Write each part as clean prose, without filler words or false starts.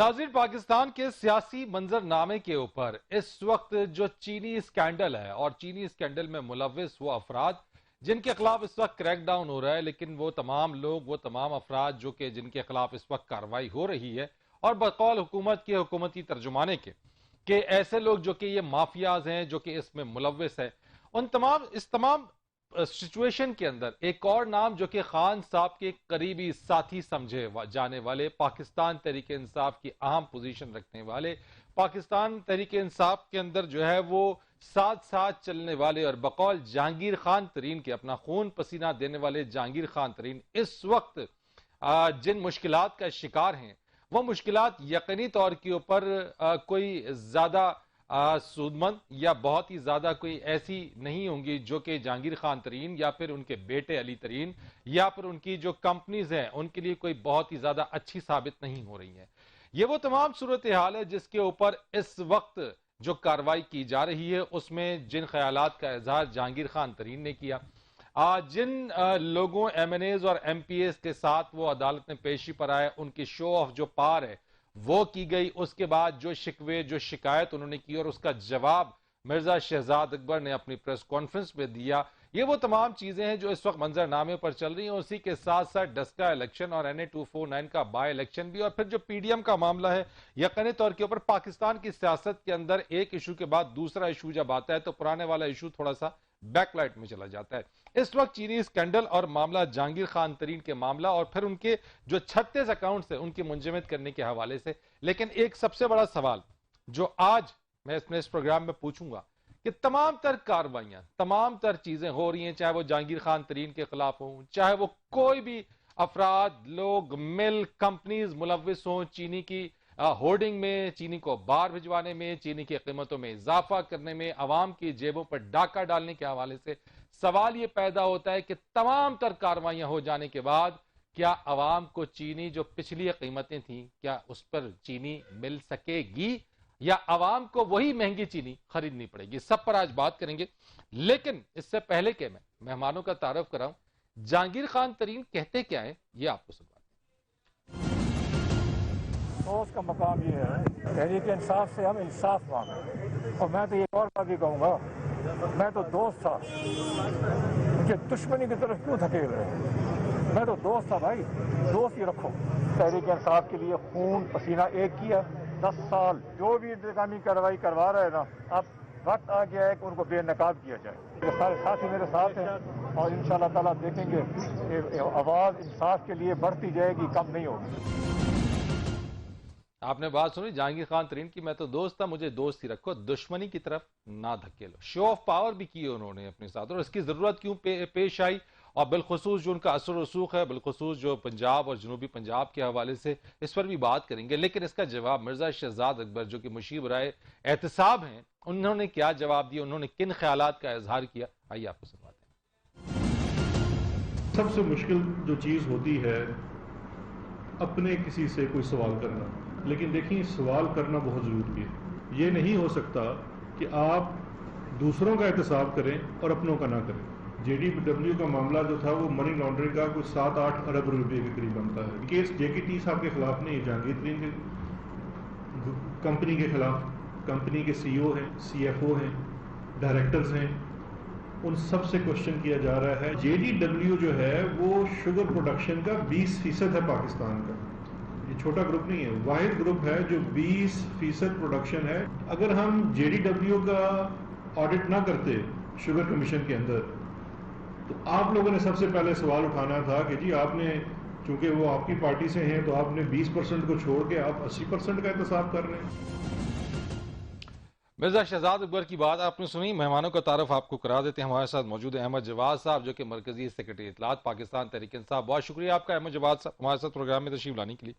ناظرین، پاکستان کے سیاسی منظرنامے کے اوپر اس وقت جو چینی اسکینڈل ہے اور چینی اسکینڈل میں ملوث وہ افراد جن کے خلاف اس وقت کریک ڈاؤن ہو رہا ہے، لیکن وہ تمام لوگ، وہ تمام افراد جو کہ جن کے خلاف اس وقت کارروائی ہو رہی ہے اور بقول حکومت کے حکومتی ترجمانے کے کہ ایسے لوگ جو کہ یہ مافیاز ہیں جو کہ اس میں ملوث ہے، اس تمام سچویشن کے اندر ایک اور نام جو کہ خان صاحب کے قریبی ساتھی سمجھے جانے والے، پاکستان تحریک انصاف کی اہم پوزیشن رکھنے والے، پاکستان تحریک انصاف کے اندر جو ہے وہ ساتھ ساتھ چلنے والے اور بقول جہانگیر خان ترین کے اپنا خون پسینہ دینے والے جہانگیر خان ترین اس وقت جن مشکلات کا شکار ہیں، وہ مشکلات یقینی طور کے اوپر کوئی زیادہ سودمند یا بہت ہی زیادہ کوئی ایسی نہیں ہوں گی جو کہ جہانگیر خان ترین یا پھر ان کے بیٹے علی ترین یا پھر ان کی جو کمپنیز ہیں ان کے لیے کوئی بہت ہی زیادہ اچھی ثابت نہیں ہو رہی ہیں۔ یہ وہ تمام صورتحال ہے جس کے اوپر اس وقت جو کارروائی کی جا رہی ہے، اس میں جن خیالات کا اظہار جہانگیر خان ترین نے کیا، جن لوگوں ایم این ایز اور ایم پی ایز کے ساتھ وہ عدالت میں پیشی پر آئے، ان کی شو آف جو پار ہے وہ کی گئی، اس کے بعد جو شکوے جو شکایت انہوں نے کی اور اس کا جواب مرزا شہزاد اکبر نے اپنی پریس کانفرنس میں دیا، یہ وہ تمام چیزیں ہیں جو اس وقت منظرنامے پر چل رہی ہیں۔ اسی کے ساتھ ساتھ ڈسکا الیکشن اور این اے 249 کا بائی الیکشن بھی، اور پھر جو پی ڈی ایم کا معاملہ ہے، یقینی طور کے اوپر پاکستان کی سیاست کے اندر ایک ایشو کے بعد دوسرا ایشو جب آتا ہے تو پرانے والا ایشو تھوڑا سا بیک لائٹ میں چلا جاتا ہے۔ اس وقت چینی اسکینڈل اور معاملہ جہانگیر خان ترین کے معاملہ اور پھر ان کے جو 36 اکاؤنٹس ہیں ان کی منجمد کرنے کے حوالے سے، لیکن ایک سب سے بڑا سوال جو آج میں اس پروگرام میں پوچھوں گا کہ تمام تر کارروائیاں، تمام تر چیزیں ہو رہی ہیں، چاہے وہ جہانگیر خان ترین کے خلاف ہوں، چاہے وہ کوئی بھی افراد، لوگ، مل، کمپنیز ملوث ہوں چینی کی ہورڈنگ میں، چینی کو باہر بھجوانے میں، چینی کی قیمتوں میں اضافہ کرنے میں، عوام کی جیبوں پر ڈاکہ ڈالنے کے حوالے سے سوال یہ پیدا ہوتا ہے کہ تمام تر کارروائیاں ہو جانے کے بعد کیا عوام کو چینی جو پچھلی قیمتیں تھیں کیا اس پر چینی مل سکے گی یا عوام کو وہی مہنگی چینی خریدنی پڑے گی؟ سب پر آج بات کریں گے، لیکن اس سے پہلے کہ میں مہمانوں کا تعارف کراؤں، جہانگیر خان ترین کہتے کیا ہیں یہ آپ کو سنواتے ہیں۔ افسوس کا مقام یہ ہے تحریک انصاف سے ہم انصاف مانگیں، اور میں تو یہ اور بات بھی کہوں گا، میں تو دوست تھا، مجھے دشمنی کی طرف کیوں دھکیل رہے؟ میں تو دوست تھا بھائی، دوست ہی رکھو۔ تحریک انصاف کے لیے خون پسینہ ایک کیا، 10 سال جو بھی انتظامی کارروائی کروا رہے ہیں نا، اب وقت آ گیا ہے کہ ان کو بے نقاب کیا جائے۔ یہ سارے ساتھی میرے ساتھ ہیں اور انشاءاللہ تعالیٰ دیکھیں گے کہ آواز انصاف کے لیے بڑھتی جائے گی، کم نہیں ہوگی۔ آپ نے بات سنی جہانگیر خان ترین کی، میں تو دوست تھا، مجھے دوست ہی رکھو، دشمنی کی طرف نہ دھکیلو۔ شو آف پاور بھی کی انہوں نے اپنے ساتھ، اور اس کی ضرورت کیوں پیش آئی، اور بالخصوص جو ان کا اثر و رسوخ ہے، بالخصوص جو پنجاب اور جنوبی پنجاب کے حوالے سے، اس پر بھی بات کریں گے۔ لیکن اس کا جواب مرزا شہزاد اکبر جو کہ مشیر برائے احتساب ہیں، انہوں نے کیا جواب دیا، انہوں نے کن خیالات کا اظہار کیا، آئیے آپ کو سنواتے ہیں۔ سب سے مشکل جو چیز ہوتی ہے اپنے کسی سے کوئی سوال کرنا، لیکن دیکھیں سوال کرنا بہت ضروری ہے۔ یہ نہیں ہو سکتا کہ آپ دوسروں کا احتساب کریں اور اپنوں کا نہ کریں۔ جے ڈی ڈبلیو کا معاملہ جو تھا وہ منی لانڈرنگ کا کوئی 7-8 ارب روپے کے قریب بنتا ہے۔ کیس جے کے ٹی صاحب کے خلاف نہیں، جہانگیر ترین کے کمپنی کے خلاف، کمپنی کے سی او ہیں، سی ایف او ہیں، ڈائریکٹرز ہیں، ان سب سے کوشچن کیا جا رہا ہے۔ جے ڈی ڈبلیو جو ہے وہ شوگر پروڈکشن کا 20% ہے پاکستان کا، یہ چھوٹا گروپ نہیں ہے، واحد گروپ ہے جو 20% پروڈکشن ہے۔ اگر ہم جے ڈی ڈبلیو کا آڈٹ نہ کرتے شوگر کمیشن کے اندر تو آپ لوگوں نے سب سے پہلے سوال اٹھانا تھا کہ جی آپ نے، چونکہ وہ آپ کی پارٹی سے ہیں تو آپ نے 20% کو چھوڑ کے آپ 80% کا احتساب کر رہے ہیں۔ مرزا شہزاد اکبر کی بات آپ نے سنی۔ مہمانوں کا تعارف آپ کو کرا دیتے ہیں۔ ہمارے ساتھ موجود ہیں احمد جواد صاحب جو کہ مرکزی سیکرٹری اطلاعات پاکستان تحریک انصاف۔ بہت شکریہ آپ کا احمد جواد صاحب ہمارے ساتھ پروگرام میں تشریف لانے کے لیے۔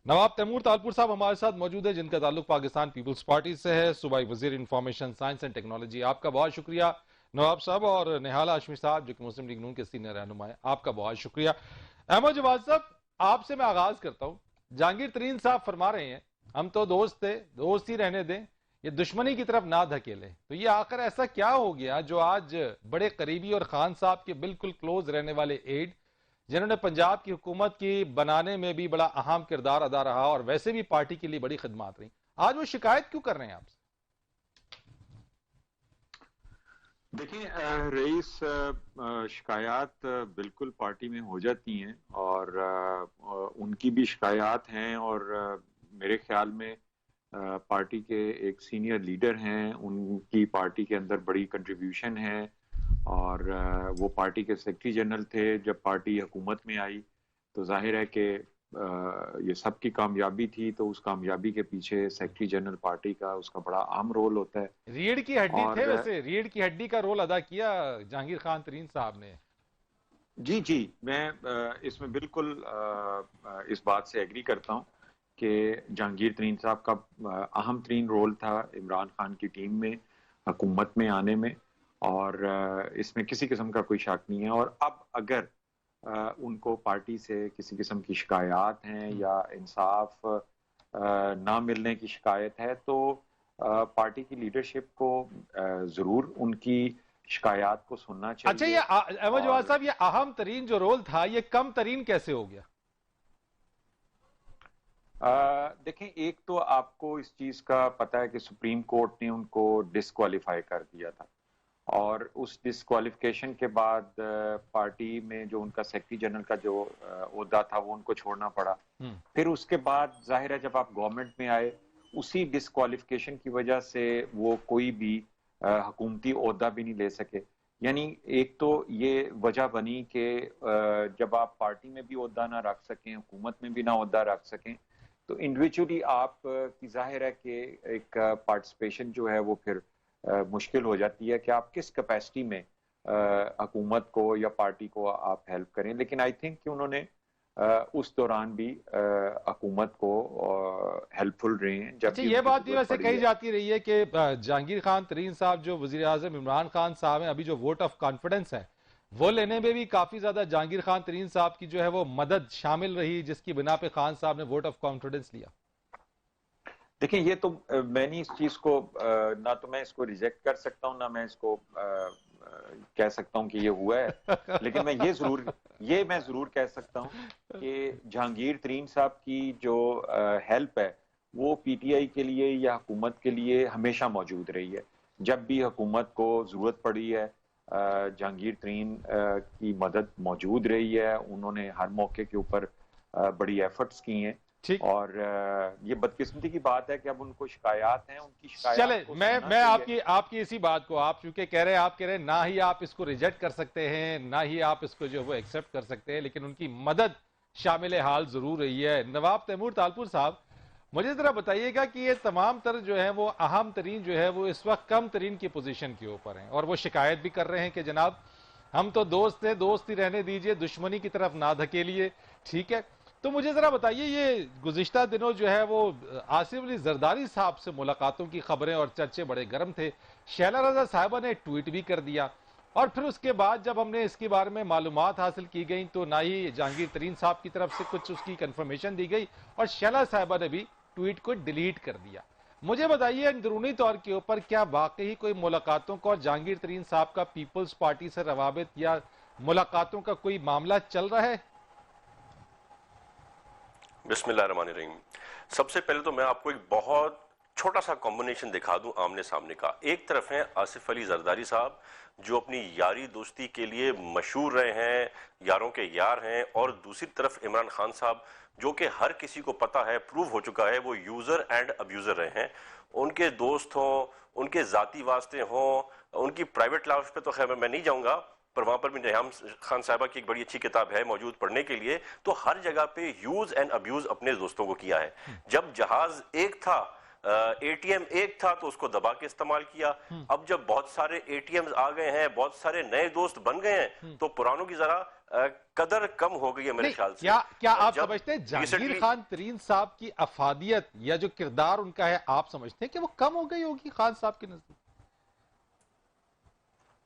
نواب تیمور تالپور صاحب ہمارے ساتھ موجود ہیں جن کا تعلق پاکستان پیپلز پارٹی سے ہے، صوبائی وزیر انفارمیشن سائنس اینڈ ٹیکنالوجی، آپ کا بہت شکریہ نواب صاحب۔ اور نہال ہاشمی صاحب جو کہ مسلم لیگ نون کے سینئر رہنما ہیں، آپ کا بہت شکریہ۔ احمد جواد صاحب آپ سے میں آغاز کرتا ہوں۔ جہانگیر ترین صاحب فرما رہے ہیں ہم تو دوست تھے، دوست ہی رہنے دیں، یہ دشمنی کی طرف نہ دھکیلیں، تو یہ آخر ایسا کیا ہو گیا جو آج بڑے قریبی اور خان صاحب کے بالکل کلوز رہنے والے ایڈ जिन्होंने पंजाब की हुकूमत की बनाने में भी बड़ा अहम किरदार अदा रहा और वैसे भी पार्टी के लिए बड़ी खिदमत रही, आज वो शिकायत क्यों कर रहे हैं आपसे? देखिए रईस, शिकायत बिल्कुल पार्टी में हो जाती हैं और उनकी भी शिकायत हैं और मेरे ख्याल में पार्टी के एक सीनियर लीडर हैं, उनकी पार्टी के अंदर बड़ी कंट्रीब्यूशन है और वो पार्टी के सेक्रेटरी जनरल थे जब पार्टी हुकूमत में आई। तो जाहिर है कि ये सब की कामयाबी थी, तो उस कामयाबी के पीछे सेक्रेटरी जनरल पार्टी का उसका बड़ा अहम रोल होता है। रीढ़ की हड्डी और थे, वैसे रीढ़ की हड्डी का रोल अदा किया जहांगीर खान तरीन साहब ने। जी, मैं इसमें बिल्कुल इस बात से एग्री करता हूँ कि जहांगीर तरीन साहब का अहम तरीन रोल था इमरान खान की टीम में हुकूमत में आने में, और इसमें किसी किस्म का कोई शक नहीं है। और अब अगर उनको पार्टी से किसी किस्म की शिकायत हैं या इंसाफ ना मिलने की शिकायत है, तो पार्टी की लीडरशिप को जरूर उनकी शिकायत को सुनना चाहिए। अच्छा, ये अहमद जवाद साहब, ये अहम तरीन जो रोल था ये कम तरीन कैसे हो गया? देखें, एक तो आपको इस चीज का पता है कि सुप्रीम कोर्ट ने उनको डिस्क्वालीफाई कर दिया था और उस डिस्क्वालिफिकेशन के बाद पार्टी में जो उनका सेक्रेटरी जनरल का जो ओहदा था वो उनको छोड़ना पड़ा। फिर उसके बाद जाहिर है जब आप गवर्नमेंट में आए, उसी डिस्क्वालिफिकेशन की वजह से वो कोई भी हुकूमती ओहदा भी नहीं ले सके। यानी एक तो ये वजह बनी कि जब आप पार्टी में भी ओहदा ना रख सकें, हुकूमत में भी ना ओहदा रख सकें, तो इंडिविजुअली आप की जाहिर है कि एक पार्टिसिपेशन जो है वो फिर मुश्किल हो जाती है कि आप किस कैपेसिटी में हुकूमत को या पार्टी को आप हेल्प करें। लेकिन आई थिंक कि उन्होंने उस दौरान भी हुकूमत को हेल्पफुल रहे हैं। जब ये बात भी वैसे कही जाती रही है कि जहांगीर खान तरीन साहब जो वजीर आजम इमरान खान साहब हैं, अभी जो वोट ऑफ कॉन्फिडेंस है वो लेने में भी काफी ज्यादा जहांगीर खान तरीन साहब की जो है वो मदद शामिल रही, जिसकी बिना पे खान साहब ने वोट ऑफ कॉन्फिडेंस लिया। देखिए, ये तो मैं नहीं इस चीज को ना तो मैं इसको रिजेक्ट कर सकता हूँ ना मैं इसको कह सकता हूँ कि ये हुआ है। लेकिन मैं मैं जरूर कह सकता हूँ कि जहांगीर तरीन साहब की जो हेल्प है वो पीटीआई के लिए या हुकूमत के लिए हमेशा मौजूद रही है। जब भी हुकूमत को जरूरत पड़ी है जहांगीर तरीन की मदद मौजूद रही है। उन्होंने हर मौके के ऊपर बड़ी एफर्ट्स की हैं और ये बदकिस्मती की बात है कि अब उनको शिकायत हैं, उनकी शिकायत चले मैं आपकी इसी बात को, आप चूंकि कह रहे हैं, आप कह रहे हैं ना ही आप इसको रिजेक्ट कर सकते हैं ना ही आप इसको जो वो एक्सेप्ट कर सकते हैं, लेकिन उनकी मदद शामिल हाल जरूर रही है। नवाब तैमूर तालपुर साहब, मुझे जरा बताइएगा कि ये तमाम तर जो है वो अहम तरीन जो है वो इस वक्त कम तरीन की पोजीशन के ऊपर हैं और वो शिकायत भी कर रहे हैं कि जनाब हम तो दोस्त हैं, दोस्त ही रहने दीजिए, दुश्मनी की तरफ ना धकेलिए। ठीक है, तो मुझे जरा बताइए, ये गुज़िश्ता दिनों जो है वो आसिफ अली जरदारी साहब से मुलाकातों की खबरें और चर्चे बड़े गर्म थे। शैला रज़ा साहिबा ने ट्वीट भी कर दिया और फिर उसके बाद जब हमने इसके बारे में मालूमात हासिल की गई तो ना ही जहांगीर तरीन साहब की तरफ से कुछ उसकी कंफर्मेशन दी गई और शैला साहिबा ने भी ट्वीट को डिलीट कर दिया। मुझे बताइए, अंदरूनी तौर के ऊपर क्या वाकई कोई मुलाकातों का और जहांगीर तरीन साहब का पीपल्स पार्टी से रवाबित या मुलाकातों का कोई मामला चल रहा है? बिस्मिल्लाहिर्रहमानिर्रहीम। सबसे पहले तो मैं आपको एक बहुत छोटा सा कॉम्बिनेशन दिखा दूं आमने सामने का। एक तरफ है आसिफ अली जरदारी साहब जो अपनी यारी दोस्ती के लिए मशहूर रहे हैं, यारों के यार हैं, और दूसरी तरफ इमरान खान साहब जो कि हर किसी को पता है, प्रूव हो चुका है, वो यूज़र एंड अब्यूज़र रहे हैं। उनके दोस्त हों, उनके ज़ाती वास्ते हों, उनकी प्राइवेट लाइफ पे तो खैर मैं नहीं जाऊँगा, पर वहाँ पर भी रेहाम खान साहिबा की एक बड़ी अच्छी किताब है मौजूद पढ़ने के लिए। तो हर जगह पे यूज़ एंड अब्यूज़ अपने दोस्तों को किया है। जब जहाज एक था, एटीएम एक था, तो उसको दबा के इस्तेमाल किया। अब जब बहुत सारे एटीएम्स आ गए हैं, बहुत सारे नए दोस्त बन गए हैं, तो पुरानों की जरा कदर कम हो गई है मेरे ख्याल से। क्या आप समझते हैं जहांगीर खान तरीन साहब की अफादियत या जो किरदार उनका है, आप समझते हैं कि वो कम हो गई होगी खान साहब के नजदीक?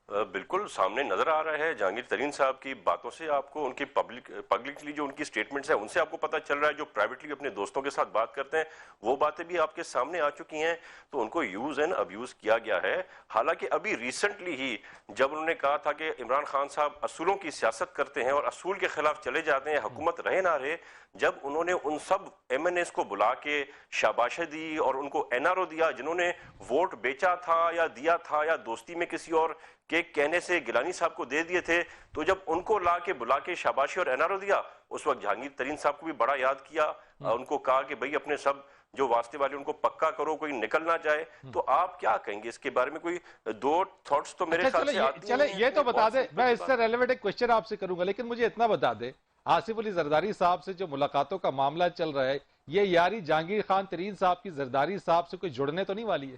بالکل سامنے نظر آ رہا ہے جہانگیر ترین صاحب کی باتوں سے، آپ کو ان کی پبلکلی جو ان کی سٹیٹمنٹس ہیں ان سے آپ کو پتہ چل رہا ہے، جو پرائیویٹلی اپنے دوستوں کے ساتھ بات کرتے ہیں وہ باتیں بھی آپ کے سامنے آ چکی ہیں. تو ان کو یوز اینڈ ابیوز کیا گیا ہے. حالانکہ ابھی ریسنٹلی ہی جب انہوں نے کہا تھا کہ عمران خان صاحب اصولوں کی سیاست کرتے ہیں اور اصول کے خلاف چلے جاتے ہیں، حکومت رہے نہ رہے، جب انہوں نے ان سب ایم این ایس کو بلا کے شاباشی دی اور ان کو این آر او دیا جنہوں نے ووٹ بیچا تھا یا دیا تھا یا دوستی میں کسی اور کے کہنے سے گیلانی صاحب کو دے دیے تھے، تو جب ان کو لا کے بلا کے شاباشی اور این آر او دیا، اس وقت جہانگیر ترین صاحب کو بھی بڑا یاد کیا، ان کو کہا کہ بھئی اپنے سب جو واسطے والے ان کو پکا کرو، کوئی نکل نہ جائے. تو آپ کیا کہیں گے اس کے بارے میں؟ کوئی دو تھاٹس تو میرے خیال سے آتی ہیں. چلے یہ تو بتا دیں، میں اس سے ریلیونٹ ایک کوشچن آپ سے کروں گا، لیکن مجھے اتنا بتا دیں آصف علی زرداری صاحب سے جو ملاقاتوں کا معاملہ چل رہا ہے، یہ یاری جہانگیر خان ترین صاحب کی زرداری صاحب سے کوئی جڑنے تو نہیں والی ہے؟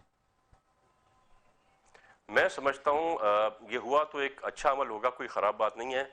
میں سمجھتا ہوں یہ ہوا تو ایک اچھا عمل ہوگا، کوئی خراب بات نہیں ہے.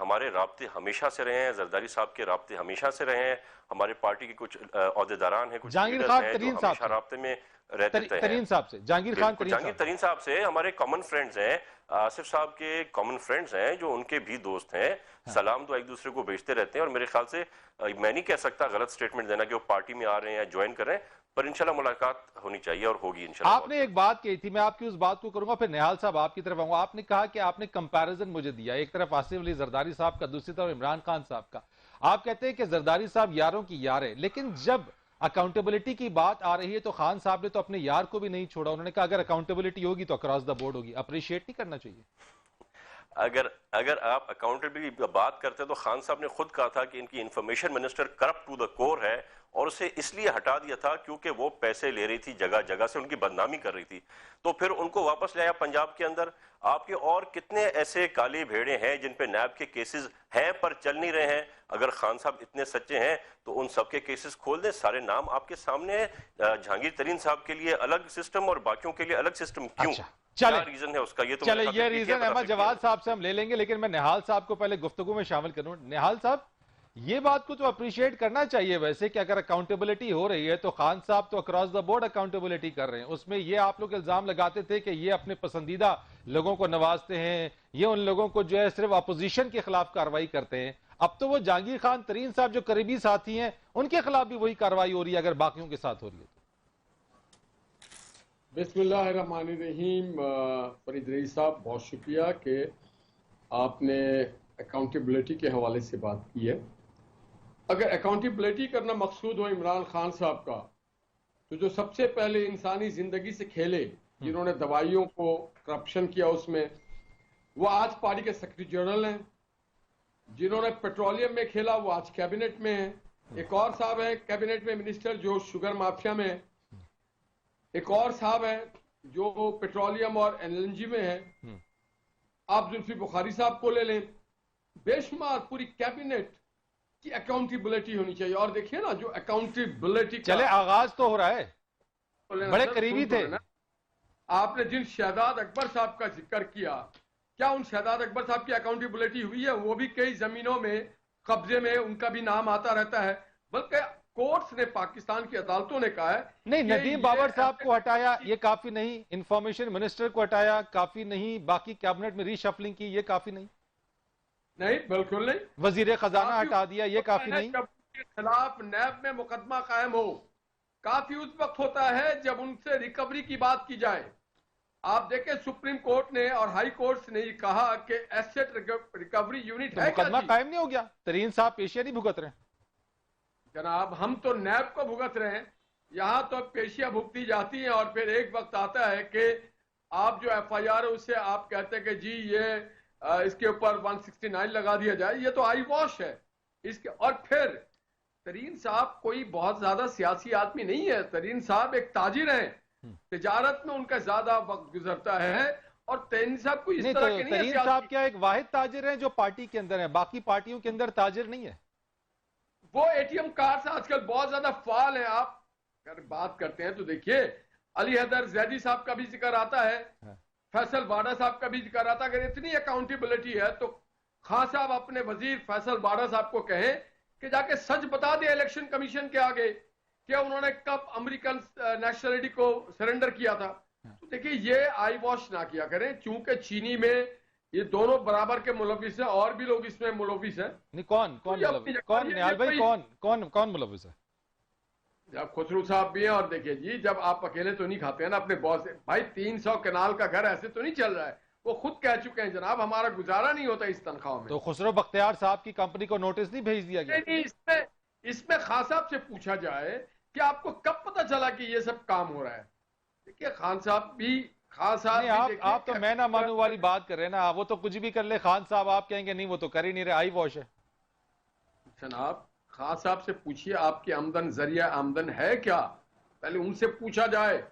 ہمارے رابطے ہمیشہ سے رہے ہیں، زرداری صاحب کے رابطے ہمیشہ سے رہے ہیں. ہمارے پارٹی کے کچھ عہدیداران ہیں، کچھ جہانگیر خان لیڈرز ہیں ترین جو صاحب ہمیشہ رابطے میں رہتے ہیں. ترین صاحب سے، جہانگیر خان جہانگیر ترین صاحب سے ہمارے کامن فرینڈز ہیں، آصف صاحب کے کامن فرینڈز ہیں جو ان کے بھی دوست ہیں. سلام تو ایک دوسرے کو بھیجتے رہتے ہیں، اور میرے خیال سے میں نہیں کہہ سکتا غلط سٹیٹمنٹ دینا کہ وہ پارٹی میں آ رہے ہیں یا جوائن کر رہے ہیں، پر انشاءاللہ ملاقات ہونی چاہیے اور ہوگی انشاءاللہ. آپ نے ایک بات کہی تھی، میں آپ کی اس بات کو کروں گا، پھر نہال صاحب آپ کی طرف آؤں گا. آپ نے کہا کہ آپ نے کمپیریزن مجھے دیا، ایک طرف آصف علی زرداری صاحب کا، دوسری طرف عمران خان صاحب کا. آپ کہتے ہیں کہ زرداری صاحب یاروں کی یار ہے، لیکن جب اکاؤنٹیبلٹی کی بات آ رہی ہے تو خان صاحب نے تو اپنے یار کو بھی نہیں چھوڑا. انہوں نے کہا اگر اکاؤنٹیبلٹی ہوگی تو اکراس دا بورڈ ہوگی. اپریشیٹ نہیں کرنا چاہیے؟ اگر آپ اکاؤنٹیبلٹی کی بات کرتے تو خان صاحب نے خود کہا تھا کہ ان کی information minister corrupt to the core ہے، اور اسے اس لیے ہٹا دیا تھا کیونکہ وہ پیسے لے رہی تھی، جگہ جگہ سے ان کی بدنامی کر رہی تھی. تو پھر ان کو واپس لے آیا پنجاب کے اندر. آپ کے اور کتنے ایسے کالے بھیڑے ہیں جن پہ نیب کے کیسز ہیں پر چل نہیں رہے ہیں؟ اگر خان صاحب اتنے سچے ہیں تو ان سب کے کیسز کھول دیں، سارے نام آپ کے سامنے ہیں. جہانگیر ترین صاحب کے لیے الگ سسٹم اور باقیوں کے لیے الگ سسٹم کیوں؟ کیا ریزن ہے اس کا؟ چلے یہ ریزن احمد جواد صاحب سے ہم لے لیں گے، لیکن میں نہال صاحب کو پہلے گفتگو میں شامل کروں. نہال صاحب، یہ بات کو تو اپریشیٹ کرنا چاہیے ویسے کہ اگر اکاؤنٹیبلٹی ہو رہی ہے تو خان صاحب تو اکراس دا بورڈ اکاؤنٹیبلٹی کر رہے ہیں. اس میں یہ آپ لوگ الزام لگاتے تھے کہ یہ اپنے پسندیدہ لوگوں کو نوازتے ہیں، یہ ان لوگوں کو جو ہے صرف اپوزیشن کے خلاف کارروائی کرتے ہیں. اب تو وہ جہانگیر خان ترین صاحب جو قریبی ساتھی ہیں ان کے خلاف بھی وہی کارروائی ہو رہی ہے اگر باقیوں کے ساتھ ہو رہی ہے تو. بسم اللہ الرحمن الرحیم. فرید رئیس صاحب بہت شکریہ کہ آپ نے اکاؤنٹیبلٹی کے حوالے سے بات کی ہے. اگر اکاؤنٹیبلٹی کرنا مقصود ہو عمران خان صاحب کا، تو جو سب سے پہلے انسانی زندگی سے کھیلے، جنہوں نے دوائیوں کو کرپشن کیا اس میں، وہ آج پارٹی کے سیکرٹری جنرل ہیں. جنہوں نے پیٹرولیم میں کھیلا وہ آج کیبنٹ میں ہیں. ایک اور صاحب ہے کیبنٹ میں منسٹر جو شوگر مافیا میں ہے. ایک اور صاحب ہے جو پیٹرولیم اور این جی میں ہے. آپ زلفی بخاری صاحب کو لے لیں. بے شمار پوری کیبنٹ کی اکاؤنٹیبلٹی ہونی چاہیے. اور دیکھیے نا جو اکاؤنٹیبلٹی چلے آغاز تو ہو رہا ہے، بڑے قریبی تھے. آپ نے جن شہزاد اکبر صاحب کا ذکر کیا، کیا ان شہزاد اکبر صاحب کی اکاؤنٹیبلٹی ہوئی ہے؟ وہ بھی کئی زمینوں میں قبضے میں ان کا بھی نام آتا رہتا ہے. بلکہ کورٹس نے، پاکستان کی عدالتوں نے کہا ہے نہیں، ندیم بابر صاحب کو ہٹایا یہ کافی نہیں، انفارمیشن منسٹر کو ہٹایا کافی نہیں، باقی کیبنٹ میں ری شفلنگ کی یہ کافی نہیں، نہیں بالکل نہیں، وزیر خزانہ ہٹا دیا یہ کافی نہیں. جب ان کے خلاف نیب میں مقدمہ قائم ہو، کافی اس وقت ہوتا ہے جب ان سے ریکوری کی بات کی جائے. آپ دیکھیں سپریم کورٹ نے اور ہائی کورٹس نے یہ کہا کہ ایسٹ ریکوری یونٹ ہے. مقدمہ قائم نہیں ہو گیا، ترین صاحب پیشیاں نہیں بھگت رہے جناب. ہم تو نیب کو بھگت رہے ہیں، یہاں تو پیشیاں بھگتی جاتی ہیں، اور پھر ایک وقت آتا ہے کہ آپ جو ایف آئی آر ہے اس سے آپ کہتے ہیں کہ جی یہ اس کے اوپر 169 لگا دیا جائے. یہ تو آئی واش ہے اس کے. اور پھر ترین صاحب کوئی بہت زیادہ سیاسی آدمی نہیں ہے. ترین صاحب ایک تاجر ہیں، تجارت میں ان کا زیادہ وقت گزرتا ہے. اور ترین صاحب کو اس طرح کے نہیں ہے. ترین صاحب کیا ایک واحد تاجر ہیں جو پارٹی کے اندر ہیں، باقی پارٹیوں کے اندر تاجر نہیں ہے؟ وہ اے ٹی ایم کارڈ سے آج کل بہت زیادہ فعال ہیں. آپ اگر بات کرتے ہیں تو دیکھیے علی حیدر زیدی صاحب کا بھی ذکر آتا ہے، فیصل باڑا صاحب کا بھی ذکر آتا ہے. اگر اتنی اکاؤنٹیبلٹی ہے تو خان صاحب اپنے وزیر فیصل باڑا صاحب کو کہیں کہ جا کے سچ بتا دے الیکشن کمیشن کے آگے کہ انہوں نے کب امریکن نیشنلٹی کو سرنڈر کیا تھا. تو देखिए ये आई वॉश ना किया करें, चूंकि चीनी में ये दोनों बराबर के मुलविस हैं, और भी लोग इसमें मुलविस हैं। नहीं, कौन तो ये अपनी मुलविस, जगह कौन ये निहाल भाई, कोई- कौन मुलविस है? जब खुसरू साहब भी हैं, और देखिए जी, जब आप अकेले तो नहीं खाते हैं ना अपने बॉस से। भाई 300 कनाल का घर ऐसे तो नहीं चल रहा है, वो खुद कह चुके हैं जनाब हमारा गुजारा नहीं होता इस तनख्वाह में। तो खुसरो बख्तियार साहब की कंपनी को नोटिस नहीं भेज दिया गया? नहीं, इसमें खान साहब से पूछा जाए कि आपको कब पता चला कि ये सब काम हो रहा है। देखिए खान साहब भी नहीं, आप देखिए तो मैं ना मानू वाली बात कर रहे हैं ना, वो तो कुछ भी कर ले खान साहब, आप कहेंगे नहीं वो तो कर ही नहीं रहे, आई वॉश है। जनाब खान साहब से पूछिए आपकी आमदन जरिया आमदन है क्या, पहले उनसे पूछा जाए।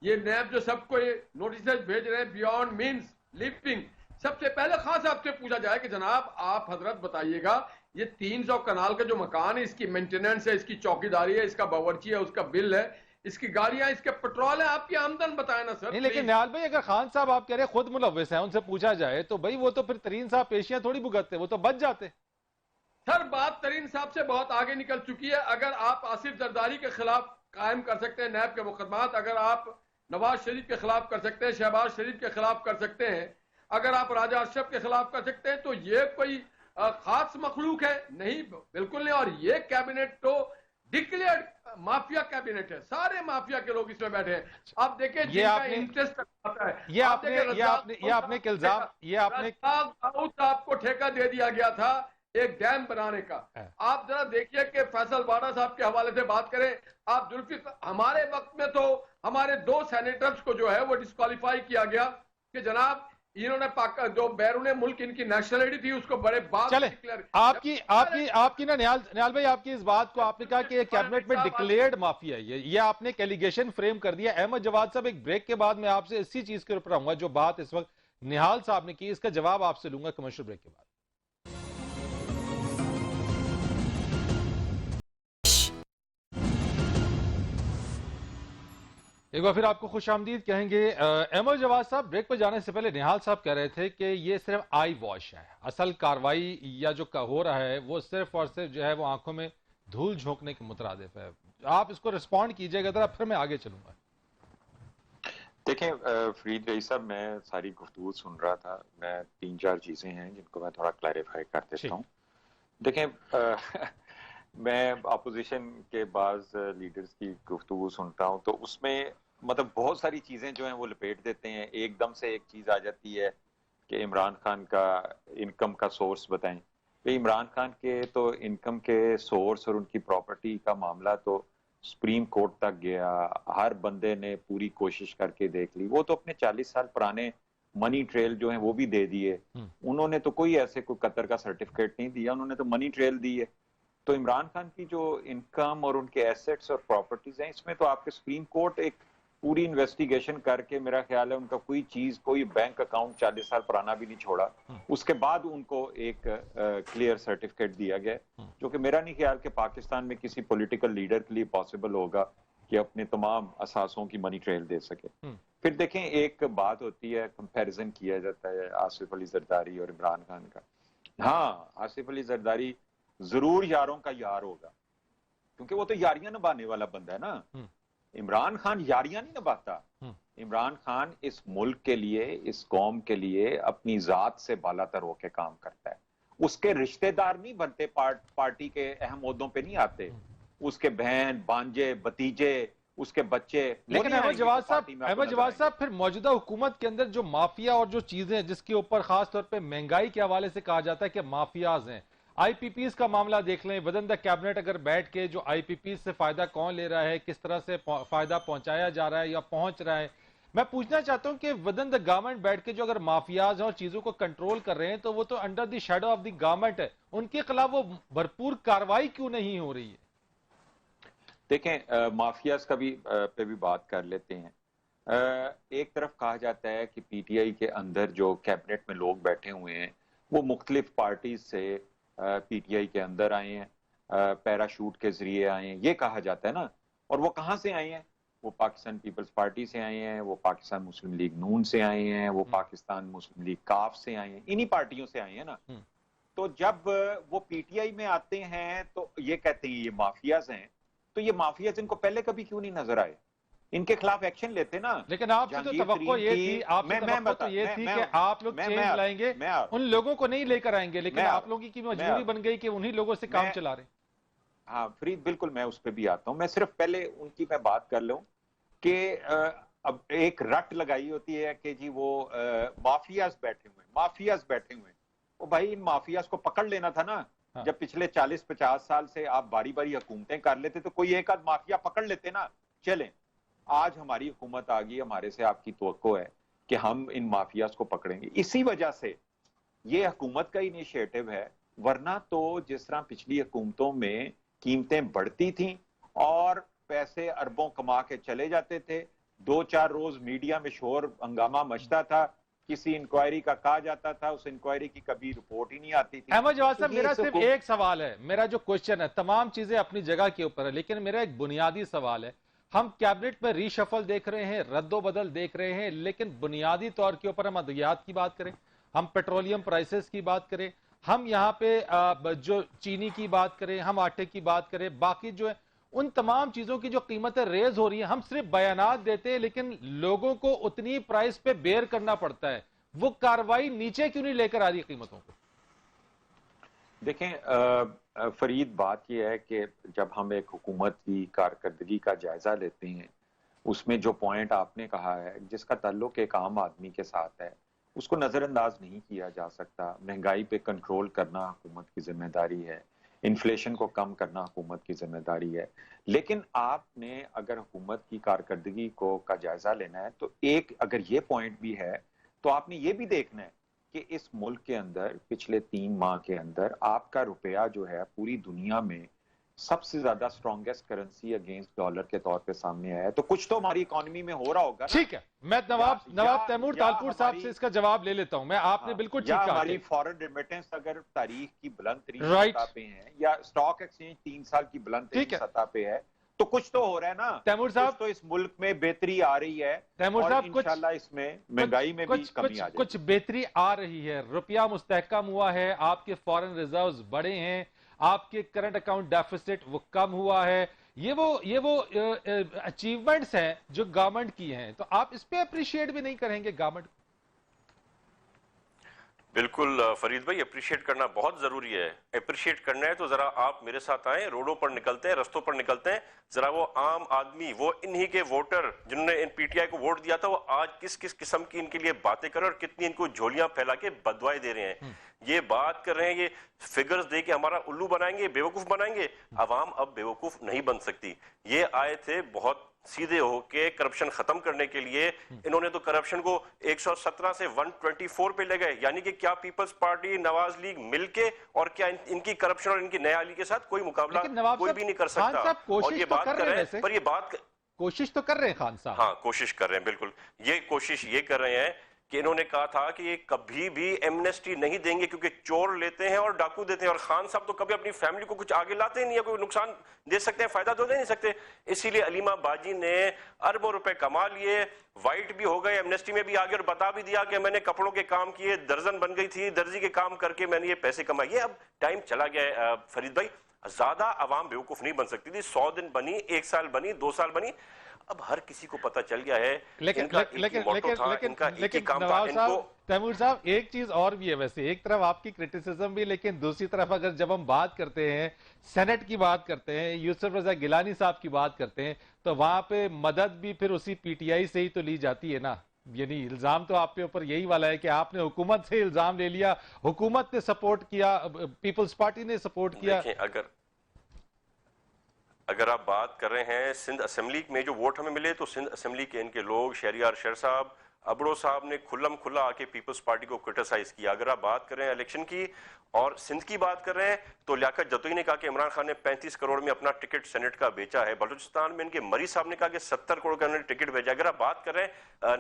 ये नैब जो सबको ये नोटिस भेज रहे हैं बियॉन्ड मींस लिविंग, सबसे पहले खान साहब से पूछा जाए कि जनाब आप हजरत बताइएगा ये 300 कनाल का जो मकान है, इसकी मेंटेनेंस है, इसकी चौकीदारी है, इसका बावर्ची है, उसका बिल है, इसकी गाड़ियां, इसके पेट्रोल है, आपकी आमदन बताए ना सर। नहीं, लेकिन निहाल भाई अगर खान साहब आप कह रहे हैं खुद मुलविस हैं, उनसे पूछा जाए तो भाई वो तो फिर तरीन साहब पेशियां थोड़ी भुगतते, वो तो बच जाते। सर बात तरीन साहब से बहुत आगे निकल चुकी है। अगर आप आसिफ जरदारी के खिलाफ कायम कर सकते हैं नैब के मुकदमात, अगर आप नवाज शरीफ के खिलाफ कर सकते हैं, शहबाज शरीफ के खिलाफ कर सकते हैं, अगर आप राजा अशरफ के खिलाफ कर सकते हैं, तो ये कोई खास मखलूक है? नहीं, बिल्कुल नहीं। और ये कैबिनेट तो डिक्लेयर्ड माफिया कैबिनेट है, सारे माफिया के लोग इसमें बैठे हैं। आप देखिए जिनका इंटरेस्ट आता है, ये आपने इल्जाम, ये आपने साहब को ठेका दे दिया गया था एक डैम बनाने का। आप जरा देखिए कि फैसल बाड़ा साहब के हवाले से बात करें। आप जुल्फिकार, हमारे वक्त में तो हमारे 2 सेनेटर्स को जो है वो डिस्क्वालीफाई किया गया कि जनाब इन्होंने जो बैरून मुल्क इनकी नेशनलिटी थी उसको बड़े बाद चले आपकी ना निहाल भाई, आपकी इस बात को आपने कहा कि कैबिनेट में डिक्लेयर्ड माफिया है, ये आपने एक एलिगेशन फ्रेम कर दिया। अहमद जवाद साहब, एक ब्रेक के बाद मैं आपसे इसी चीज के ऊपर आऊंगा जो बात इस वक्त निहाल साहब ने की, इसका जवाब आपसे लूंगा कमर्शियल ब्रेक के बाद। एक बार फिर आपको खुश आमदीद कहेंगे। अहमद जवाद साहब, ब्रेक पर जाने से पहले निहाल साहब कह रहे थे कि ये सिर्फ आई वॉश है, असल कार्रवाई या जो हो रहा है वो सिर्फ और सिर्फ जो है वो आंखों में धूल झोंकने के मुतरादिफ है। आप इसको रिस्पॉन्ड कीजिएगा जरा, फिर मैं आगे चलूंगा। देखें फरीद रईस साहब, मैं सारी गुफ्तगू सुन रहा था, मैं 3-4 चीजें हैं जिनको मैं थोड़ा क्लैरिफाई कर देता हूँ। देखें मैं अपोजिशन के बाज लीडर्स की गुफ्तगू सुनता हूँ तो उसमें मतलब बहुत सारी चीजें जो हैं वो लपेट देते हैं। एकदम से एक चीज आ जाती है कि इमरान खान का इनकम का सोर्स बताएं। इमरान खान के तो इनकम के सोर्स और उनकी प्रॉपर्टी का मामला तो सुप्रीम कोर्ट तक गया, हर बंदे ने पूरी कोशिश करके देख ली। वो तो अपने 40 साल पुराने मनी ट्रेल जो है वो भी दे दिए। उन्होंने तो कोई ऐसे कोई कतर का सर्टिफिकेट नहीं दिया, उन्होंने तो मनी ट्रेल दी है। तो इमरान खान की जो इनकम और उनके एसेट्स और प्रॉपर्टीज हैं, इसमें तो आपके सुप्रीम कोर्ट एक पूरी इन्वेस्टिगेशन करके मेरा ख्याल है उनका कोई चीज, कोई बैंक अकाउंट 40 साल पुराना भी नहीं छोड़ा। उसके बाद उनको एक क्लियर सर्टिफिकेट दिया गया, जो कि मेरा नहीं ख्याल कि पाकिस्तान में किसी पॉलिटिकल लीडर के लिए पॉसिबल होगा कि अपने तमाम असासों की मनी ट्रेल दे सके। फिर देखें, एक बात होती है, कंपैरिजन किया जाता है आसिफ अली जरदारी और इमरान खान का। हाँ, आसिफ अली जरदारी जरूर यारों का यार होगा, क्योंकि वो तो यारियां निभाने वाला बंदा है ना। इमरान खान यारियां नहीं निभाता। इमरान खान इस मुल्क के लिए, इस कौम के लिए अपनी जात से बालातर होकर काम करता है। उसके रिश्तेदार नहीं बनते, पार्टी के अहम ओहदों पे नहीं आते। उसके बहन, भांजे, भतीजे, उसके बच्चे। लेकिन अहमद जवाद साहब फिर मौजूदा हुकूमत के अंदर जो माफिया और जो चीजें जिसके ऊपर खास तौर पे महंगाई के हवाले से कहा जाता है कि माफियाज हैं, आईपीपीज का मामला देख लें, विद इन द कैबिनेट अगर बैठ के जो आईपीपीज से फायदा कौन ले रहा है, किस तरह से फायदा पहुंचाया जा रहा है या पहुंच रहा है। मैं पूछना चाहता हूं कि विद इन द गवर्नमेंट बैठ के जो अगर माफियाज और चीजों को कंट्रोल कर रहे हैं तो वो तो under the shadow of the government है, उनके खिलाफ वो भरपूर कार्रवाई क्यों नहीं हो रही है? देखें, माफियाज का भी पे भी बात कर लेते हैं। एक तरफ कहा जाता है कि पीटीआई के अंदर जो कैबिनेट में लोग बैठे हुए हैं वो मुख्तलिफ पार्टी से पीटीआई के अंदर आए हैं, पैराशूट के जरिए आए हैं, ये कहा जाता है ना। और वो कहाँ से आए हैं? वो पाकिस्तान पीपल्स पार्टी से आए हैं, वो पाकिस्तान मुस्लिम लीग नून से आए हैं, वो पाकिस्तान मुस्लिम लीग काफ से आए हैं, इन्हीं पार्टियों से आए हैं ना। तो जब वो पीटीआई में आते हैं तो ये कहते हैं ये माफियाज हैं। तो ये माफियाज इनको पहले कभी क्यों नहीं नजर आए? इनके खिलाफ एक्शन लेते ना। लेकिन आपसे तो जहांगीर तवक्को तरीन ये की- थी, आपसे मैं तवक्को तो बता- ये मैं- थी मैं- कि आप लोग मैं- चेंज मैं- लाएंगे, मैं- उन लोगों को नहीं लेकर आएंगे, लेकिन मैं- आप लोगों की मजबूरी बन गई कि उन्हीं लोगों से काम मैं- चला रहे। हाँ फरीद, बिल्कुल मैं उस पर भी आता हूँ। मैं सिर्फ पहले उनकी मैं बात कर लूं कि अब एक रट लगाई होती है कि जी वो माफियाज बैठे हुए, माफियाज बैठे हुए। वो भाई इन माफियाज को पकड़ लेना था ना। हाँ। जब पिछले 40-50 साल से आप बारी बारी हुकूमतें कर लेते तो कोई एक आध माफिया पकड़ लेते ना। चलें, आज हमारी हुकूमत आ गई, हमारे से आपकी तवक्को है कि हम इन माफियाज को पकड़ेंगे। इसी वजह से ये हुकूमत का इनिशिएटिव है, वरना तो जिस तरह पिछली हुकूमतों में कीमतें बढ़ती थीं और पैसे अरबों कमा के चले जाते थे, 2-4 रोज मीडिया में शोर हंगामा मचता था, किसी इंक्वायरी का कहा जाता था, उस इंक्वायरी की कभी रिपोर्ट ही नहीं आती थी। अहमद जवाद साहब, तो ये मेरा सिर्फ हुकूमत- एक सवाल है, मेरा जो क्वेश्चन है, तमाम चीजें अपनी जगह के ऊपर है, लेकिन मेरा एक बुनियादी सवाल है। हम कैबिनेट में रीशफल देख रहे हैं, रद्दोबदल देख रहे हैं, लेकिन बुनियादी तौर के ऊपर हम अद्वियात की बात करें, हम पेट्रोलियम प्राइसेस की बात करें, हम यहाँ पे जो चीनी की बात करें, हम आटे की बात करें, बाकी जो है उन तमाम चीजों की जो कीमतें रेज हो रही हैं, हम सिर्फ बयानात देते हैं, लेकिन लोगों को उतनी प्राइस पे बेयर करना पड़ता है। वो कार्रवाई नीचे क्यों नहीं लेकर आ रही कीमतों को? देखें फरीद, बात यह है कि जब हम एक हुकूमत की कारकर्दगी का जायजा लेते हैं, उसमें जो पॉइंट आपने कहा है जिसका ताल्लुक एक आम आदमी के साथ है, उसको नज़रअंदाज नहीं किया जा सकता। महंगाई पे कंट्रोल करना हुकूमत की जिम्मेदारी है, इन्फ्लेशन को कम करना हुकूमत की जिम्मेदारी है। लेकिन आपने अगर हुकूमत की कारकर्दगी को का जायजा लेना है तो एक अगर ये पॉइंट भी है तो आपने ये भी देखना है कि इस मुल्क के अंदर पिछले 3 माह के अंदर आपका रुपया जो है पूरी दुनिया में सबसे ज्यादा स्ट्रॉन्गेस्ट करेंसी अगेंस्ट डॉलर के तौर पे सामने आया है। तो कुछ तो हमारी इकोनॉमी में हो रहा होगा ना। ठीक है, मैं नवाब तैमूर या तालपुर साहब हमारी- से इसका जवाब ले लेता हूं। मैं आपने बिल्कुल ठीक या कहा हमारी कि- फॉरेन रिमिटेंस अगर तारीख की बुलंद तरीन Right. सतह पे है, या स्टॉक एक्सचेंज 3 साल की बुलंद ठीक तरीन है। सतह पे है, तो कुछ तो हो रहा है ना। तैमूर साहब, कुछ तो इस मुल्क में बेहतरी आ रही है तैमूर और साहब, कुछ इंशाल्लाह इसमें महंगाई में भी कुछ कमी कुछ आ जाएगी। कुछ बेहतरी आ रही है, रुपया मुस्तहकम हुआ है, आपके फॉरेन रिजर्व्स बढ़े हैं, आपके करंट अकाउंट डेफिसिट वो कम हुआ है। ये वो अचीवमेंट्स हैं जो गवर्नमेंट की हैं, तो आप इस पे अप्रिशिएट भी नहीं करेंगे गवर्नमेंट? बिल्कुल फरीद भाई, अप्रिशिएट करना बहुत जरूरी है। अप्रिशिएट करना है तो जरा आप मेरे साथ आए, रोडों पर निकलते हैं, रस्तों पर निकलते हैं, जरा वो आम आदमी, वो इन्हीं के वोटर जिन्होंने इन पीटीआई को वोट दिया था, वो आज किस किस किस्म की इनके लिए बातें कर रहे हैं और कितनी इनको झोलियां फैला के बदवाएं दे रहे हैं। ये बात कर रहे हैं, ये फिगर्स दे के हमारा उल्लू बनाएंगे, बेवकूफ बनाएंगे। अवाम अब बेवकूफ नहीं बन सकती। ये आए थे बहुत सीधे होके करप्शन खत्म करने के लिए। इन्होंने तो करप्शन को 117 से 124 पे ले गए। यानी कि क्या पीपल्स पार्टी, नवाज लीग मिलके, और क्या इनकी करप्शन और इनकी नया अली के साथ कोई मुकाबला लेकिन नवाब कोई साहब, भी नहीं कर खान सकता। साहब कोशिश और ये तो बात कर कर रहे रहे हैं हैं, वैसे। पर ये बात कोशिश तो कर रहे हैं खान साहब। हाँ, कोशिश कर रहे हैं, बिल्कुल। ये कोशिश ये कर रहे हैं कि इन्होंने कहा था कि ये कभी भी एमनेस्टी नहीं देंगे क्योंकि चोर लेते हैं और डाकू देते हैं, और खान साहब तो कभी अपनी फैमिली को कुछ आगे लाते ही नहीं है, कोई नुकसान दे सकते हैं, फायदा तो दे नहीं सकते। इसीलिए अलीमा बाजी ने अरबों रुपए कमा लिए, वाइट भी हो गए, एमनेस्टी में भी आ गए और बता भी दिया कि मैंने कपड़ों के काम किए, दर्जन बन गई थी, दर्जी के काम करके मैंने ये पैसे कमाए। ये अब टाइम चला गया है फरीद भाई, ज्यादा आवाम बेवकूफ नहीं बन सकती थी। 100 दिन बनी, 1 साल बनी, 2 साल बनी, अब हर किसी को पता चल गया है। लेकिन नवाब साहब, तैमूर साहब, एक चीज और भी है वैसे, एक तरफ आपकी क्रिटिसिज्म भी, लेकिन दूसरी तरफ अगर जब हम बात करते हैं, सेनेट की बात करते हैं, यूसुफ रजा गिलानी साहब की बात करते हैं, तो वहां पे मदद भी फिर उसी पीटीआई से ही तो ली जाती है ना। यानी इल्जाम तो आपके ऊपर यही वाला है कि आपने हुकूमत से इल्जाम ले लिया, हुकूमत ने सपोर्ट किया, पीपल्स पार्टी ने सपोर्ट किया। अगर आप बात कर रहे हैं सिंध असेंबली में जो वोट हमें मिले, तो सिंध असेंबली के इनके लोग, शहरियार शेर साहब, अबड़ो साहब ने खुल्लम खुल्ला आके पीपल्स पार्टी को क्रिटिसाइज किया। अगर आप बात कर रहे हैं इलेक्शन की और सिंध की बात कर रहे हैं, तो लियाकत जतोई ने कहा कि इमरान खान ने 35 करोड़ में अपना टिकट सेनेट का बेचा है। बलूचिस्तान में इनके मरी साहब ने कहा कि 70 करोड़ का उन्होंने टिकट भेजा। अगर आप बात कर रहे हैं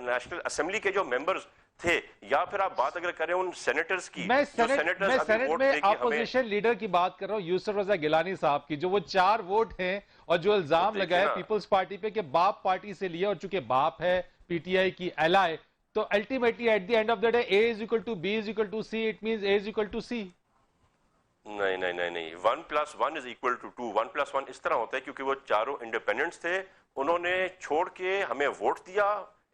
नेशनल असेंबली के जो मेंबर्स थे, या फिर आप बात अगर करें उन सेनेटर्स की, मैं सेनेट में अपोजिशन लीडर की बात कर रहा हूं, यूसुफ रजा गिलानी साहब की, जो वो 4 वोट हैं और जो इल्जाम लगाए पीपल्स पार्टी पे कि बाप पार्टी से लिया, और चूंकि बाप है पीटीआई की एलाय, तो ultimately at the end of the day A is equal to B is equal to C, it means A is equal to C। नहीं, 1 + 1 is equal to 2। 1 + 1 इस तरह होता है क्योंकि वो चारों इंडिपेंडेंट्स थे, उन्होंने छोड़ के हमें वोट दिया,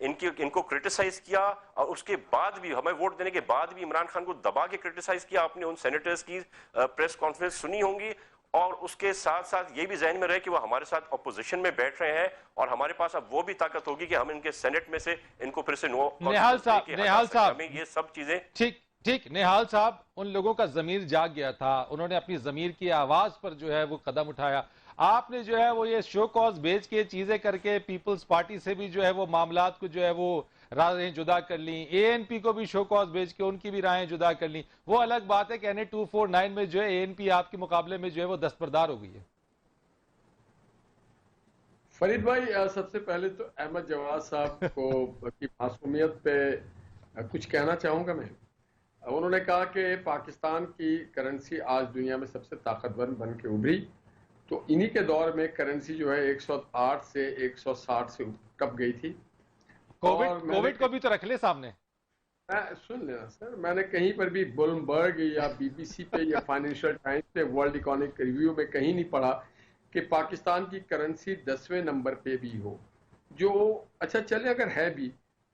इनको क्रिटिसाइज किया, और उसके बाद भी, हमें वोट देने के बाद भी इमरान खान को दबा के क्रिटिसाइज किया। आपने उन सेनेटर्स की प्रेस कॉन्फ्रेंस सुनी होंगी, और उसके साथ साथ ये भी जहन में रहे कि वो हमारे साथ अपोजिशन में बैठ रहे हैं, और हमारे पास अब वो भी ताकत होगी कि हम इनके सेनेट में से इनको फिर से निहाल साहब हमें ये सब चीजें ठीक निहाल साहब, उन लोगों का ज़मीर जाग गया था, उन्होंने अपनी ज़मीर की आवाज़ पर जो है वो कदम उठाया। आपने जो है वो ये शो कॉज बेच के चीज़ें करके पीपल्स पार्टी से भी जो है वो मामलात को जो है वो राहें जुदा कर ली, एएनपी को भी शो कॉज बेच के उनकी भी राहें जुदा कर ली। वो अलग बात है कि NA 249 में जो है एएनपी आपके मुकाबले में जो है वो दस्तबरदार हो गई है। फरीद भाई, सबसे पहले तो अहमद जवाद साहब को की मासूमियत पे कुछ कहना चाहूँगा मैं। उन्होंने कहा कि पाकिस्तान की करेंसी आज दुनिया में सबसे ताकतवर बन के उभरी, तो इन्हीं के दौर में करेंसी जो है 108 से 160 से कब गई थी। कोविड को भी तो रख ले सामने। सुन लेना सर, मैंने कहीं पर भी ब्लूमबर्ग या BBC पे या फाइनेंशियल टाइम्स पे वर्ल्ड इकोनॉमिक रिव्यू में कहीं नहीं पढ़ा कि पाकिस्तान की करेंसी 10वें नंबर पे भी हो। जो अच्छा चले, अगर है भी,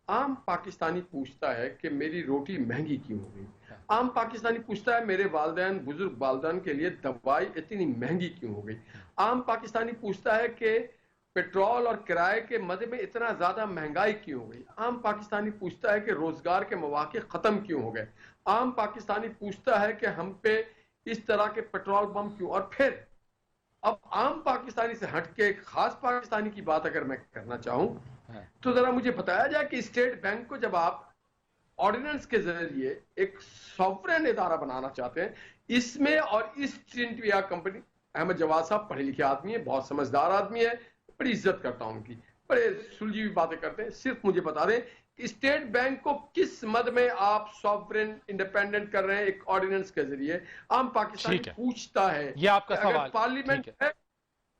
आम पाकिस्तानी पूछता है कि मेरी रोटी महंगी क्यों हो गई। आम पाकिस्तानी पूछता है मेरे वालिदैन, बुजुर्ग वालिदैन के लिए दवाई इतनी महंगी क्यों हो गई। आम पाकिस्तानी पूछता है कि पेट्रोल और किराए के मदे में इतना ज्यादा महंगाई क्यों हो गई। आम पाकिस्तानी पूछता है कि रोजगार के मौके खत्म क्यों हो गए। आम पाकिस्तानी पूछता है कि हम पे इस तरह के पेट्रोल बम क्यों। और फिर अब आम पाकिस्तानी से हटके एक खास पाकिस्तानी की बात अगर मैं करना चाहूं, तो जरा मुझे बताया जाए कि स्टेट बैंक को जब आप ऑर्डिनेंस के जरिए एक सॉवरेन इदारा बनाना चाहते हैं, इसमें और East India Company, Ahmad Jawad साहब पढ़े लिखे आदमी है, बहुत समझदार आदमी है, बड़ी इज्जत करता हूं उनकी, बड़े सुलझी हुई बातें करते हैं। सिर्फ मुझे बता दें कि स्टेट बैंक को किस मद में आप सॉवरेन इंडिपेंडेंट कर रहे हैं एक ऑर्डिनेंस के जरिए। आम पाकिस्तानी पूछता है, ये आपका सवाल, पार्लियामेंट है,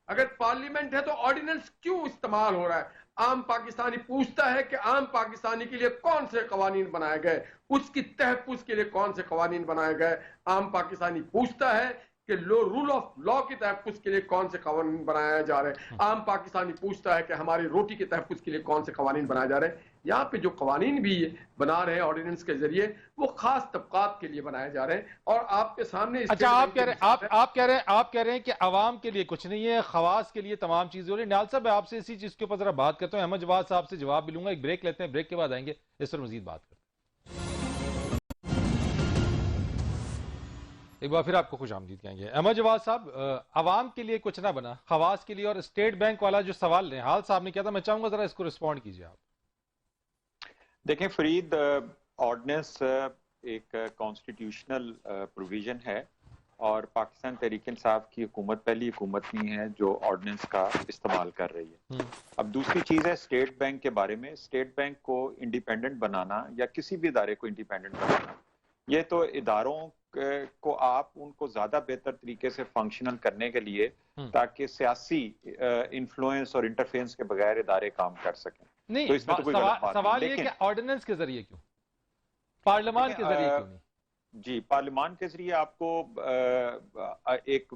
अगर पार्लियामेंट है तो ऑर्डिनेंस क्यों इस्तेमाल हो रहा है। आम पाकिस्तानी पूछता है कि आम पाकिस्तानी के लिए कौन से कवानीन बनाए गए, उसकी तहफ्फुज के लिए कौन से कवानीन बनाए गए। आम पाकिस्तानी पूछता है कि रूल ऑफ लॉ की तहफ्फुज के लिए कौन से कवानीन बनाए जा रहे हैं। आम पाकिस्तानी पूछता है कि हमारी रोटी के तहफ्फुज के लिए कौन से कवानीन बनाए जा रहे हैं। यहाँ पे जो कवानीन भी बना रहे हैं ऑर्डिनेंस के जरिए, वो खास तबकात के लिए बनाए जा रहे हैं। और आपके सामने अच्छा, आप कह रहे हैं कि आवाम के लिए कुछ नहीं है, खवास के लिए तमाम चीजें हो रही है। निहाल साहब, मैं आपसे इसी चीज के ऊपर जरा बात करता हूँ, अहमद जवाद साहब से जवाब भी लूंगा। एक ब्रेक लेते हैं, ब्रेक के बाद आएंगे, इस पर मजीद बात करते हैं। एक बार फिर आपको खुश आमदीद कहेंगे। अहमद जवाद साहब, आवाम के लिए कुछ ना बना, खवास के लिए, और स्टेट बैंक वाला जो सवाल निहाल साहब ने किया था, मैं चाहूंगा जरा इसको रिस्पॉन्ड कीजिए आप। देखें फरीद, ऑर्डिनेंस एक कॉन्स्टिट्यूशनल प्रोविजन है, और पाकिस्तान तहरीक इंसाफ की हुकूमत पहली हुकूमत नहीं है जो ऑर्डिनेंस का इस्तेमाल कर रही है। अब दूसरी चीज़ है स्टेट बैंक के बारे में। स्टेट बैंक को इंडिपेंडेंट बनाना या किसी भी इदारे को इंडिपेंडेंट बनाना, ये तो इदारों को आप उनको ज्यादा बेहतर तरीके से फंक्शनल करने के लिए, ताकि सियासी इन्फ्लुएंस और इंटरफेरेंस के बगैर इदारे काम कर सकें। नहीं, तो इसमें तो कोई सवाल ये कि ऑर्डिनेंस के जरिए क्यों, पार्लियामान के जरिए क्यों नहीं? जी, पार्लियामान के जरिए आपको एक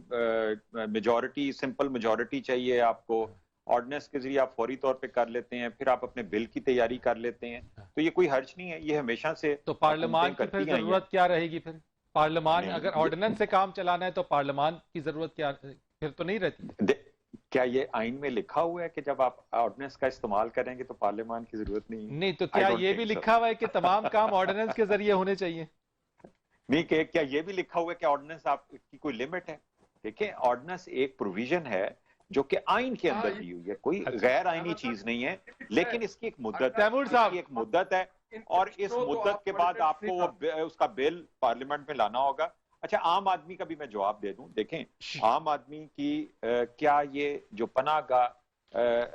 मेजॉरिटी, सिंपल मेजॉरिटी चाहिए आपको। ऑर्डिनेंस के जरिए आप फौरी तौर पे कर लेते हैं, फिर आप अपने बिल की तैयारी कर लेते हैं, तो ये कोई हर्ज नहीं है, ये हमेशा से। तो पार्लियामान की फिर जरूरत क्या रहेगी? फिर पार्लियामान, अगर ऑर्डिनेंस से काम चलाना है तो पार्लियामान की जरूरत क्या फिर तो नहीं रहती? क्या ये आइन में लिखा हुआ है कि जब आप ऑर्डिनेंस का इस्तेमाल करेंगे तो पार्लियामान की जरूरत नहीं? तो क्या ये भी लिखा हुआ है कि तमाम काम ऑर्डिनेंस के जरिए होने चाहिए? नहीं, क्या ये भी लिखा हुआ है कि ऑर्डिनेंस आपकी कोई लिमिट है? देखिए, ऑर्डिनेंस एक प्रोविजन है जो कि आइन के अंदर दी हुई है, कोई गैर आइनी चीज नहीं है, लेकिन इसकी एक मुद्दत है, एक मुद्दत है, और इस मुद्दत के बाद आपको उसका बिल पार्लियामेंट में लाना होगा। अच्छा, आम आदमी का भी मैं जवाब दे दूं। देखें, आम आदमी की क्या ये जो पनाहगाह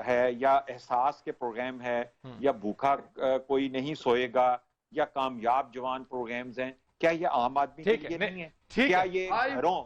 है या एहसास के प्रोग्राम है या भूखा कोई नहीं सोएगा या कामयाब जवान प्रोग्राम्स हैं, क्या ये आम आदमी के लिए नहीं है? क्या ये घरों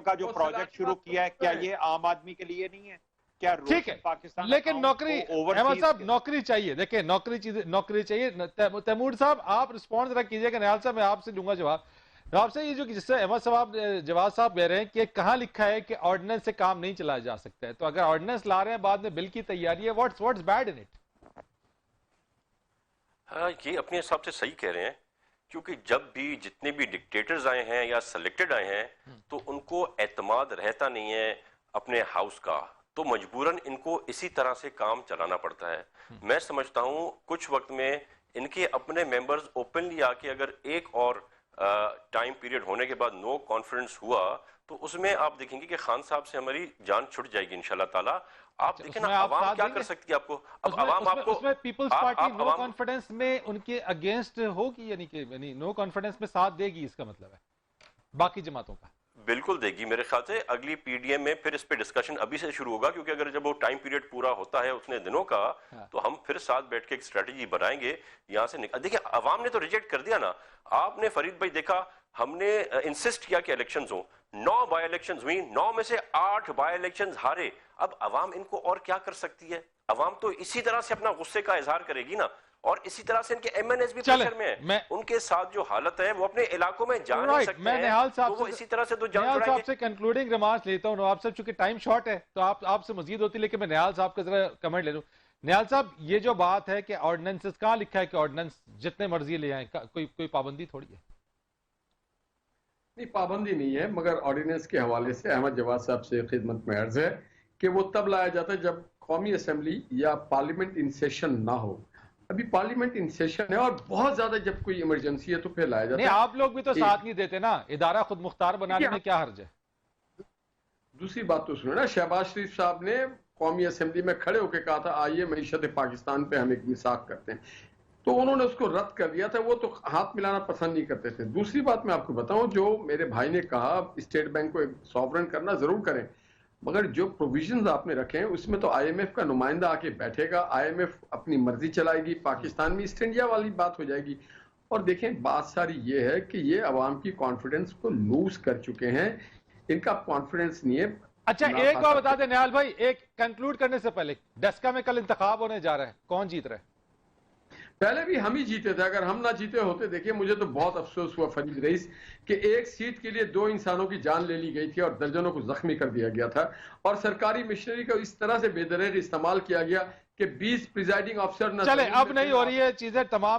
का जो प्रोजेक्ट शुरू किया है, क्या ये आम आदमी के लिए नहीं है? क्या ठीक है, पाकिस्तान लेकिन नौकरी, अहमद साहब, नौकरी चाहिए। देखिए, नौकरी चाहिए। तैमूर साहब, आप रिस्पॉन्स जरा कीजिएगा। निहाल साहब, मैं आपसे लूंगा जवाब। آپ سے یہ جو جس سے احمد صاحب جواد صاحب کہہ رہے ہیں کہ کہاں لکھا ہے کہ آرڈیننس سے کام نہیں چلایا جا سکتا ہے، تو اگر آرڈیننس لا رہے ہیں بعد میں بل کی تیاری ہے، واٹس بیڈ ان اٹ؟ ہاں، یہ اپنے حساب سے صحیح کہہ رہے ہیں، کیونکہ جب بھی جتنے بھی ڈکٹیٹرز آئے ہیں یا سلیکٹڈ آئے ہیں تو ان کو اعتماد رہتا نہیں ہے اپنے ہاؤس کا، تو مجبوراً ان کو اسی طرح سے کام چلانا پڑتا ہے۔ میں سمجھتا ہوں کچھ وقت میں ان کے اپنے ممبرز اوپنلی آ کے اگر ایک اور ٹائم پیریڈ ہونے کے بعد نو کانفیڈنس ہوا تو اس میں آپ دیکھیں گے کہ خان صاحب سے ہماری جان چھٹ جائے گی انشاءاللہ تعالیٰ۔ آپ دیکھیں نا عوام کیا کر سکتی ہے آپ کو، اب عوام آپ کو، اس میں پیپلز پارٹی نو کانفیڈنس میں ان کے اگینسٹ ہوگی، یعنی نو کانفیڈنس میں ساتھ دے گی، اس کا مطلب ہے باقی جماعتوں کا؟ بالکل دے گی، میرے خیال سے اگلی پی ڈی ایم میں پھر اس پہ ڈسکشن ابھی سے شروع ہوگا، کیونکہ اگر جب وہ ٹائم پیریڈ پورا ہوتا ہے اتنے دنوں کا تو ہم پھر ساتھ بیٹھ کے ایک اسٹریٹجی بنائیں گے یہاں سے دیکھیں عوام نے تو ریجیکٹ کر دیا نا۔ آپ نے فرید بھائی دیکھا، ہم نے انسسٹ کیا کہ الیکشنز ہوں، 9 بائی الیکشنز ہوئی، 9 میں سے 8 بائی الیکشنز ہارے۔ اب عوام ان کو اور کیا کر سکتی ہے؟ عوام تو اسی طرح سے اپنا غصے کا اظہار کرے گی نا، اور اسی طرح سے ان کے ایم این ایس بھی پریشر میں ہیں، ان کے ساتھ جو حالت ہے وہ اپنے علاقوں میں جا نہیں سکتے ہیں، تو وہ اسی طرح سے تو جان چھڑائیں گے۔ صاحب سے کنکلوڈنگ ریمارکس لیتا ہوں، نواب صاحب چونکہ ٹائم شارٹ ہے تو آپ سے مزید ہوتی، لیکن میں نیال صاحب کا ذرا کمنٹ لے لوں۔ نیال صاحب، یہ جو بات ہے کہ آرڈیننسز، کہاں لکھا ہے کہ آرڈیننس جتنے مرضی لے آئیں، کوئی پابندی تھوڑی ہے؟ نہیں، پابندی نہیں ہے، مگر آرڈیننس کے حوالے سے احمد جواد صاحب سے خدمت میں عرض ہے کہ وہ تب لایا جاتا ہے جب قومی اسمبلی یا پارلیمنٹ ان سیشن نہ ہو۔ ابھی پارلیمنٹ ان سیشن ہے اور بہت زیادہ جب کوئی ایمرجنسی ہے تو پھر لایا جاتا ہے۔ نہیں، آپ لوگ بھی تو ساتھ نہیں دیتے نا، ادارہ خود مختار بنانے میں کیا حرج ہے؟ دوسری بات تو سنو نا، شہباز شریف صاحب نے قومی اسمبلی میں کھڑے ہو کے کہا تھا آئیے معیشت پاکستان پہ ہم ایک میثاق کرتے ہیں، تو انہوں نے اس کو رد کر دیا تھا، وہ تو ہاتھ ملانا پسند نہیں کرتے تھے۔ دوسری بات میں آپ کو بتاؤں، جو میرے بھائی نے کہا اسٹیٹ بینک کو ایک سوورن کرنا ضرور کریں، مگر جو پروویژنز آپ نے رکھے ہیں اس میں تو آئی ایم ایف کا نمائندہ آ کے بیٹھے گا، آئی ایم ایف اپنی مرضی چلائے گی، پاکستان میں ایسٹ انڈیا والی بات ہو جائے گی۔ اور دیکھیں بات ساری یہ ہے کہ یہ عوام کی کانفیڈنس کو لوز کر چکے ہیں، ان کا کانفیڈنس نہیں ہے۔ اچھا ایک بات بتا دیں نیال بھائی، ایک کنکلوڈ کرنے سے پہلے، ڈسکا میں کل انتخاب ہونے جا رہا ہے، کون جیت رہا ہے؟ پہلے بھی ہم ہی جیتے تھے، اگر ہم نہ جیتے ہوتے، دیکھیں مجھے تو بہت افسوس ہوا فرید رئیس کہ ایک سیٹ کے لیے 2 انسانوں کی جان لے لی گئی تھی اور درجنوں کو زخمی کر دیا گیا تھا، اور سرکاری مشنری کو اس طرح سے بے دریغ استعمال کیا گیا کہ 20 پریزائڈنگ افسر نہ چلے اب نہیں ہو رہی ہے چیزیں تمام